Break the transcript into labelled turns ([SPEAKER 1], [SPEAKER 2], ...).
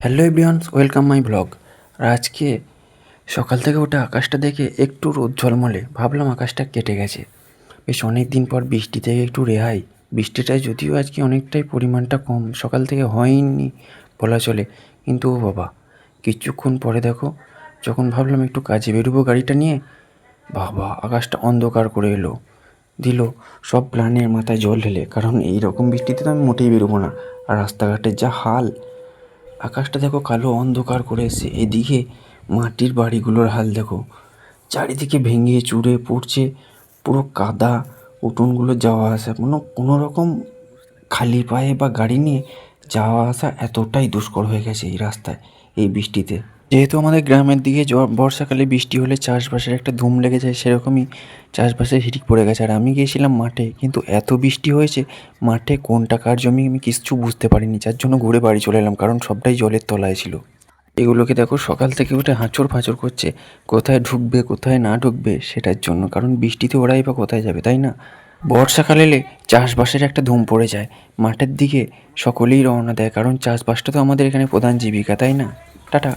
[SPEAKER 1] Hello everyone, welcome my blog. আর আজকে সকাল থেকে উঠে আকাশটা দেখে একটু রোদ ঝলমলে, ভাবলাম আকাশটা কেটে গেছে। বেশ অনেক দিন পর বৃষ্টি থেকে একটু রেহাই। বৃষ্টিটা যদিও আজকে অনেকটাই পরিমাণটা কম, সকাল থেকে হয়নি বলা চলে, কিন্তু ও বাবা, কিছুক্ষণ পরে দেখো, যখন ভাবলাম একটু কাজে বেরোবো গাড়িটা নিয়ে, বাবা আকাশটা অন্ধকার করে এলো দিল। সব প্ল্যানের মাথায় জল ঢেলে, কারণ এই রকম বৃষ্টিতে তো আমি মোটেই বেরোবো না। আর রাস্তাঘাটের যা হাল, আকাশটা দেখো কালো অন্ধকার করে এসে, এদিকে মাটির বাড়িগুলোর হাল দেখো, চারিদিকে ভেঙে চুরে পড়ছে, পুরো কাদা। উঠোনগুলো যাওয়া আসা কোনো রকম খালি পায়ে বা গাড়ি নিয়ে যাওয়া আসা এতটাই দুষ্কর হয়ে গেছে এই রাস্তায় এই বৃষ্টিতে। যেহেতু আমাদের গ্রামের দিকে বর্ষাকালে বৃষ্টি হলে চাষবাসের একটা ধুম লেগে যায়, সেরকমই চাষবাসের হিড়িক পড়ে গেছে। আর আমি গিয়েছিলাম মাঠে, কিন্তু এত বৃষ্টি হয়েছে মাঠে কোনটা কার জমি আমি কিচ্ছু বুঝতে পারিনি, যার জন্য ঘুরে বাড়ি চলে এলাম, কারণ সবটাই জলের তলায় ছিল। এগুলোকে দেখো সকাল থেকে উঠে হাঁচড় ফাঁচড় করছে, কোথায় ঢুকবে কোথায় না ঢুকবে সেটার জন্য, কারণ বৃষ্টিতে ওরাই বা কোথায় যাবে, তাই না? বর্ষাকাল এলে চাষবাসের একটা ধুম পড়ে যায়, মাঠের দিকে সকলেই রওনা দেয়, কারণ চাষবাসটা তো আমাদের এখানে প্রধান জীবিকা, তাই না? টাটা।